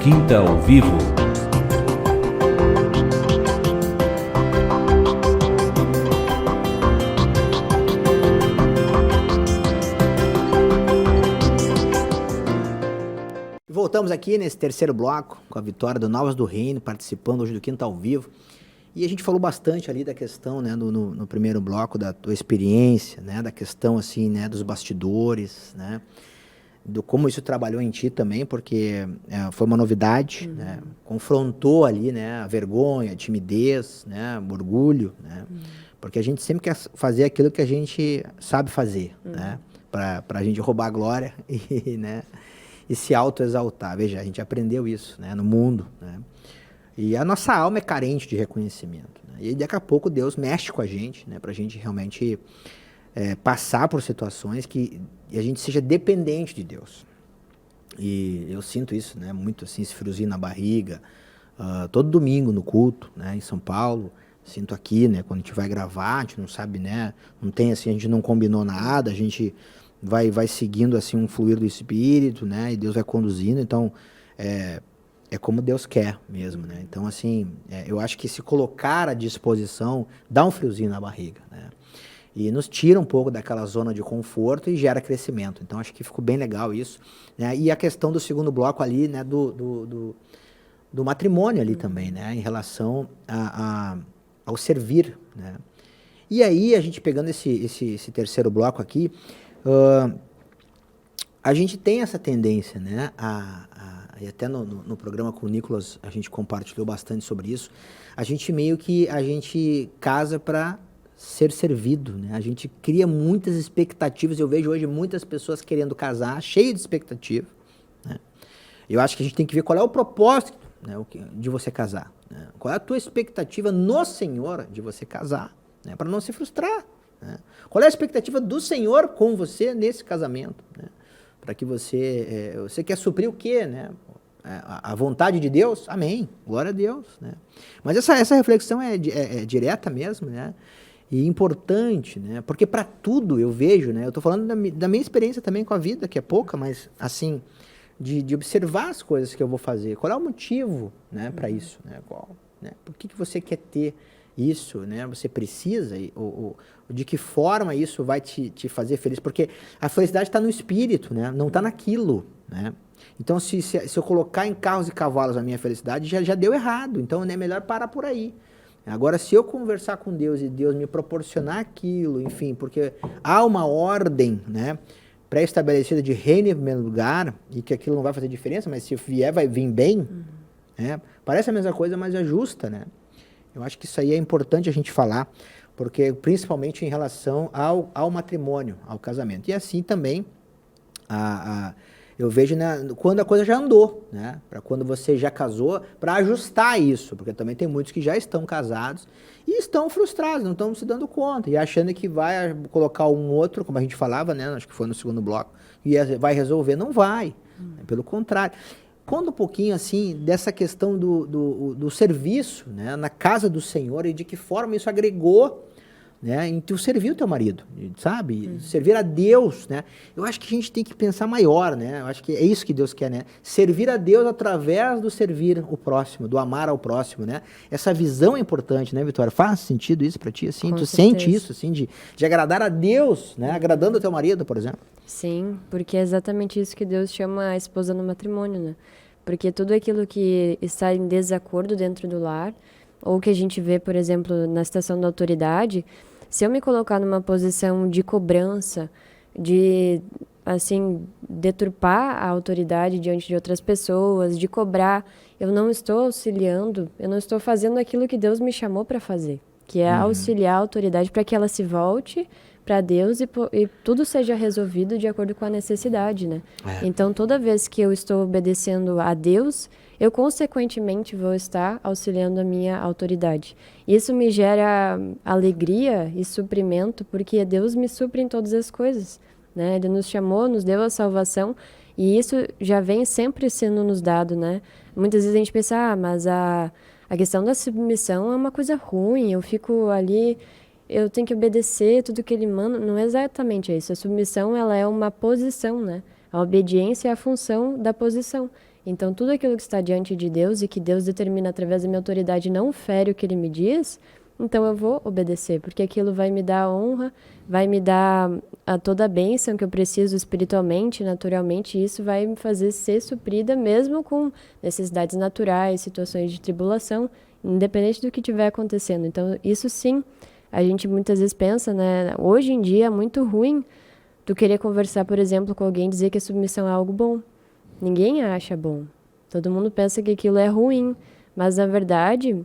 Quinta ao Vivo. Voltamos aqui nesse terceiro bloco com a vitória do Novas do Reino, participando hoje do Quinta ao Vivo. E a gente falou bastante ali da questão, né, no primeiro bloco, da tua experiência, né, da questão, assim, né, dos bastidores, né, do como isso trabalhou em ti também, porque foi uma novidade, né, confrontou ali, né, a vergonha, a timidez, né, o orgulho, né, porque a gente sempre quer fazer aquilo que a gente sabe fazer, né, para a gente roubar a glória e, né, e se autoexaltar. Veja, a gente aprendeu isso, né, no mundo, né, e a nossa alma é carente de reconhecimento, né, e daqui a pouco Deus mexe com a gente, né, para a gente realmente passar por situações que a gente seja dependente de Deus. E eu sinto isso, né, muito assim, esse friozinho na barriga, todo domingo no culto, né, em São Paulo, sinto aqui, né, quando a gente vai gravar, a gente não sabe, né, não tem assim, a gente não combinou nada, a gente vai seguindo assim um fluir do Espírito, né, e Deus vai conduzindo, então é como Deus quer mesmo, né, então assim, eu acho que se colocar à disposição dá um friozinho na barriga, né, e nos tira um pouco daquela zona de conforto e gera crescimento. Então, acho que ficou bem legal isso, né? E a questão do segundo bloco ali, né, do matrimônio ali também, né, em relação ao servir, né? E aí, a gente pegando esse terceiro bloco aqui, a gente tem essa tendência, né, e até no programa com o Nicolas a gente compartilhou bastante sobre isso, a gente meio que casa para ser servido, né? A gente cria muitas expectativas. Eu vejo hoje muitas pessoas querendo casar, cheio de expectativa, né? Eu acho que a gente tem que ver qual é o propósito, né, de você casar, né? Qual é a tua expectativa no Senhor de você casar, né, para não se frustrar, né? Qual é a expectativa do Senhor com você nesse casamento, né? Para que você quer suprir o quê, né? A vontade de Deus? Amém, glória a Deus, né? Mas essa reflexão é direta mesmo, né? E importante, né? Porque para tudo eu vejo, né? Eu estou falando da minha experiência também com a vida, que é pouca, mas assim, de observar as coisas que eu vou fazer. Qual é o motivo, né, para isso, né? Por que você quer ter isso, né? Você precisa, ou de que forma isso vai te fazer feliz? Porque a felicidade está no espírito, né? Não está naquilo, né? Então, se eu colocar em carros e cavalos a minha felicidade, já deu errado. Então, é melhor parar por aí. Agora, se eu conversar com Deus e Deus me proporcionar aquilo, enfim, porque há uma ordem, né, pré-estabelecida de reino em primeiro lugar, e que aquilo não vai fazer diferença, mas se vier, vai vir bem, né? Parece a mesma coisa, mas é justa, né? Eu acho que isso aí é importante a gente falar, porque principalmente em relação ao matrimônio, ao casamento. E assim também, eu vejo, né, quando a coisa já andou, né, para quando você já casou, para ajustar isso, porque também tem muitos que já estão casados e estão frustrados, não estão se dando conta, e achando que vai colocar um outro, como a gente falava, né, acho que foi no segundo bloco, e vai resolver. Não vai, pelo contrário. Conta um pouquinho, assim, dessa questão do serviço, né, na casa do Senhor, e de que forma isso agregou, né, em tu servir o teu marido, sabe? Servir a Deus, né? Eu acho que a gente tem que pensar maior, né? Eu acho que é isso que Deus quer, né? Servir a Deus através do servir o próximo, do amar ao próximo, né? Essa visão é importante, né, Vitória? Faz sentido isso para ti, assim? Com Tu certeza. sente isso, assim, de agradar a Deus, né? Agradando o teu marido, por exemplo? Sim, porque é exatamente isso que Deus chama a esposa no matrimônio, né? Porque tudo aquilo que está em desacordo dentro do lar, ou que a gente vê, por exemplo, na situação da autoridade, se eu me colocar numa posição de cobrança, de, assim, deturpar a autoridade diante de outras pessoas, de cobrar, eu não estou auxiliando, eu não estou fazendo aquilo que Deus me chamou para fazer, que é auxiliar a autoridade para que ela se volte para Deus e tudo seja resolvido de acordo com a necessidade, né? Então, toda vez que eu estou obedecendo a Deus, eu consequentemente vou estar auxiliando a minha autoridade. Isso me gera alegria e suprimento, porque Deus me supre em todas as coisas, né? Ele nos chamou, nos deu a salvação, e isso já vem sempre sendo nos dado, né? Muitas vezes a gente pensa, mas a questão da submissão é uma coisa ruim, eu fico ali, eu tenho que obedecer tudo que ele manda. Não é exatamente isso. A submissão, ela é uma posição, né? A obediência é a função da posição. Então, tudo aquilo que está diante de Deus e que Deus determina através da minha autoridade não fere o que Ele me diz, então eu vou obedecer, porque aquilo vai me dar honra, vai me dar toda a bênção que eu preciso espiritualmente, naturalmente, e isso vai me fazer ser suprida mesmo com necessidades naturais, situações de tribulação, independente do que estiver acontecendo. Então, isso sim, a gente muitas vezes pensa, né? Hoje em dia é muito ruim tu querer conversar, por exemplo, com alguém e dizer que a submissão é algo bom. Ninguém acha bom. Todo mundo pensa que aquilo é ruim, mas na verdade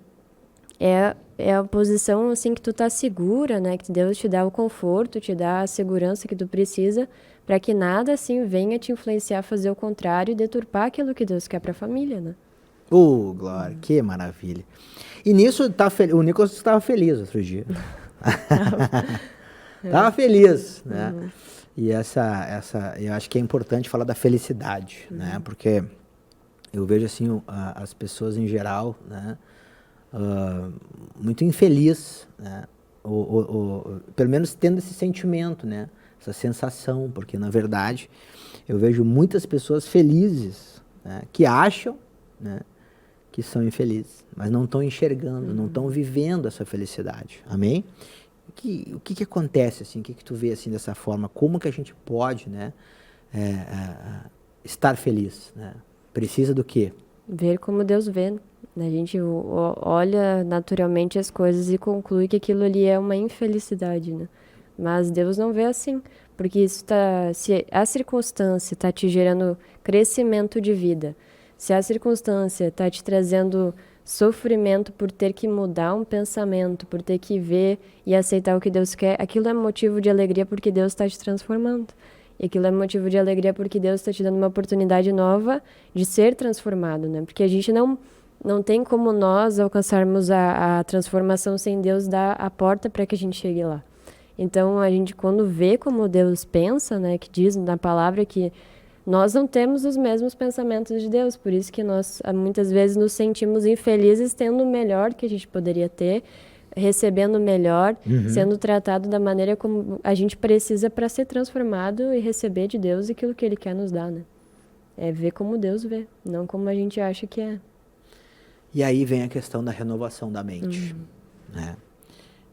é a posição assim que tu tá segura, né? Que Deus te dá o conforto, te dá a segurança que tu precisa para que nada assim venha te influenciar a fazer o contrário e deturpar aquilo que Deus quer para a família, né? Glória, que maravilha. E nisso o Nicolas estava feliz outro dia. Estava feliz, né? E eu acho que é importante falar da felicidade, né? Porque eu vejo assim as pessoas em geral, né? Muito infeliz, né? Pelo menos tendo esse sentimento, né? Essa sensação, porque na verdade eu vejo muitas pessoas felizes, né? Que acham, né? Que são infelizes, mas não estão enxergando, não estão vivendo essa felicidade. Amém? O que acontece assim? O que tu vê assim dessa forma? Como que a gente pode, né, estar feliz, né? Precisa do quê? Ver como Deus vê. A gente olha naturalmente as coisas e conclui que aquilo ali é uma infelicidade, né? Mas Deus não vê assim, porque se a circunstância está te gerando crescimento de vida, se a circunstância está te trazendo sofrimento por ter que mudar um pensamento, por ter que ver e aceitar o que Deus quer, aquilo é motivo de alegria porque Deus está te transformando. E aquilo é motivo de alegria porque Deus está te dando uma oportunidade nova de ser transformado, né? Porque a gente não tem como nós alcançarmos a transformação sem Deus dar a porta para que a gente chegue lá. Então, a gente quando vê como Deus pensa, né? Que diz na palavra que nós não temos os mesmos pensamentos de Deus, por isso que nós muitas vezes nos sentimos infelizes tendo o melhor que a gente poderia ter, recebendo o melhor, sendo tratado da maneira como a gente precisa para ser transformado e receber de Deus aquilo que Ele quer nos dar, né? É ver como Deus vê, não como a gente acha que é. E aí vem a questão da renovação da mente, né?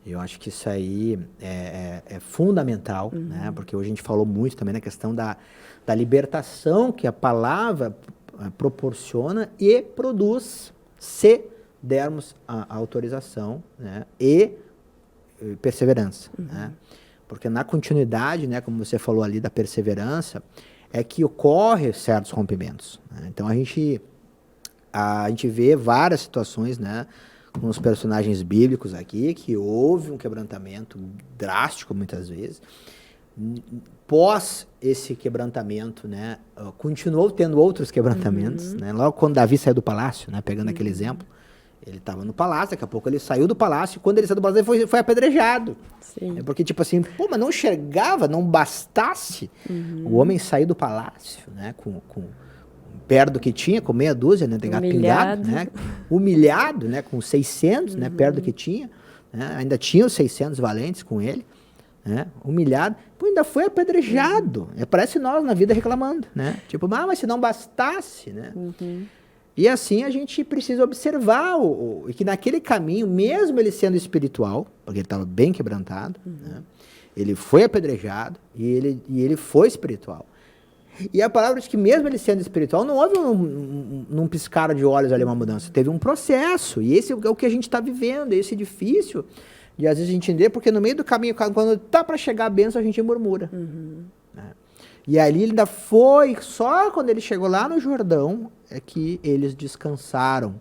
Eu acho que isso aí é fundamental, né? Porque hoje a gente falou muito também na questão da libertação que a palavra proporciona e produz se dermos a autorização, né? E perseverança, né? Porque na continuidade, né, como você falou ali da perseverança, é que ocorre certos rompimentos, né? Então a gente vê várias situações, né, com os personagens bíblicos aqui, que houve um quebrantamento drástico muitas vezes. Pós esse quebrantamento, né, continuou tendo outros quebrantamentos, né? Logo quando Davi saiu do palácio, né, pegando aquele exemplo, ele estava no palácio, daqui a pouco ele saiu do palácio, e quando ele saiu do palácio ele foi apedrejado. Sim. Porque tipo assim, mas não enxergava, não bastasse o homem sair do palácio, né, com perto do que tinha, com meia dúzia, né, de gato pingado, né, humilhado, né, com 600, né, perto do que tinha, né, ainda tinha os 600 valentes com ele, né, humilhado, ainda foi apedrejado. Parece nós na vida reclamando, né, tipo, mas se não bastasse, né. E assim a gente precisa observar e que naquele caminho, mesmo ele sendo espiritual, porque ele estava bem quebrantado, né, ele foi apedrejado e ele foi espiritual. E a palavra diz que mesmo ele sendo espiritual, não houve num piscar de olhos ali uma mudança. Teve um processo. E esse é o que a gente está vivendo. Esse é difícil de às vezes a gente entender, porque no meio do caminho, quando tá para chegar a bênção, a gente murmura. Né? E ali ele ainda foi, só quando ele chegou lá no Jordão, é que eles descansaram.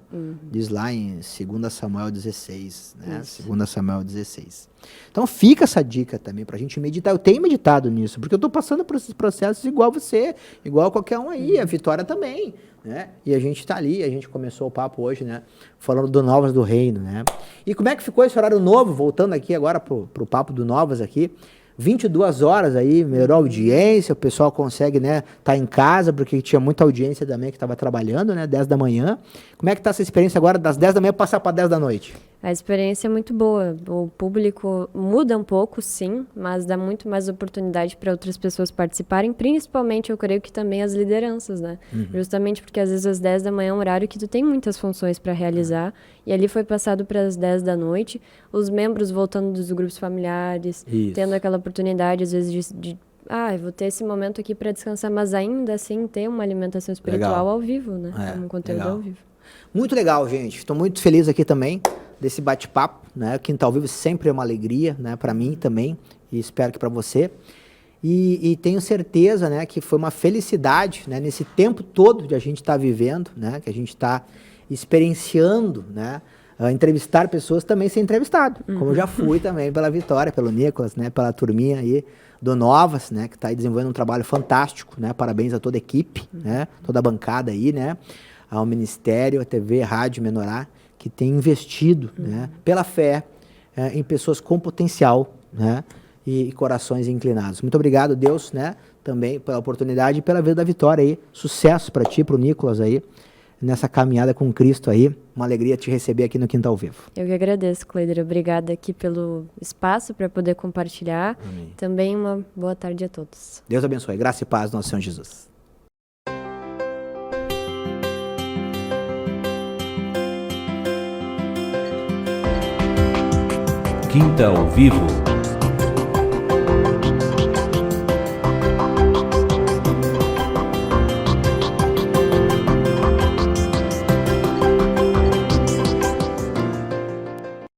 Diz lá em 2 Samuel 16, né? 2 Samuel 16. Então fica essa dica também pra gente meditar. Eu tenho meditado nisso, porque eu tô passando por esses processos igual você, igual qualquer um aí, a Vitória também, né? E a gente tá ali, a gente começou o papo hoje, né? Falando do Novas do Reino, né? E como é que ficou esse horário novo? Voltando aqui agora pro papo do Novas aqui. 22 horas aí, melhorou a audiência, o pessoal consegue, né, tá em casa, porque tinha muita audiência também que estava trabalhando, né, 10 da manhã. Como é que tá essa experiência agora, das 10 da manhã passar para 10 da noite? A experiência é muito boa. O público muda um pouco, sim, mas dá muito mais oportunidade para outras pessoas participarem, principalmente, eu creio que também as lideranças, né? Justamente porque às vezes às 10 da manhã é um horário que tu tem muitas funções para realizar, e ali foi passado para as 10 da noite, os membros voltando dos grupos familiares, Isso. tendo aquela oportunidade, às vezes, eu vou ter esse momento aqui para descansar, mas ainda assim ter uma alimentação espiritual Legal. ao vivo, né? Como um conteúdo legal. ao vivo. Muito legal, gente. Estou muito feliz aqui também desse bate-papo, né? O Quinta ao Vivo sempre é uma alegria, né? Para mim também, e espero que para você. E tenho certeza, né, que foi uma felicidade, né, nesse tempo todo que a gente está vivendo, né, que a gente está experienciando, né, entrevistar pessoas também ser entrevistado, como eu já fui também pela Vitória, pelo Nicolas, né, pela turminha aí do Novas, né, que está aí desenvolvendo um trabalho fantástico, né, parabéns a toda a equipe, né, toda a bancada aí, né, ao Ministério, a TV, Rádio Menorá, que tem investido, né, pela fé, em pessoas com potencial, né, e corações inclinados. Muito obrigado, Deus, né, também pela oportunidade e pela vida da Vitória aí. Sucesso para ti, para o Nicolas aí, nessa caminhada com Cristo aí. Uma alegria te receber aqui no Quinta ao Vivo. Eu que agradeço, Cleider. Obrigada aqui pelo espaço para poder compartilhar. Amém. Também uma boa tarde a todos. Deus abençoe. Graça e paz, nosso Senhor Jesus. Quinta ao Vivo.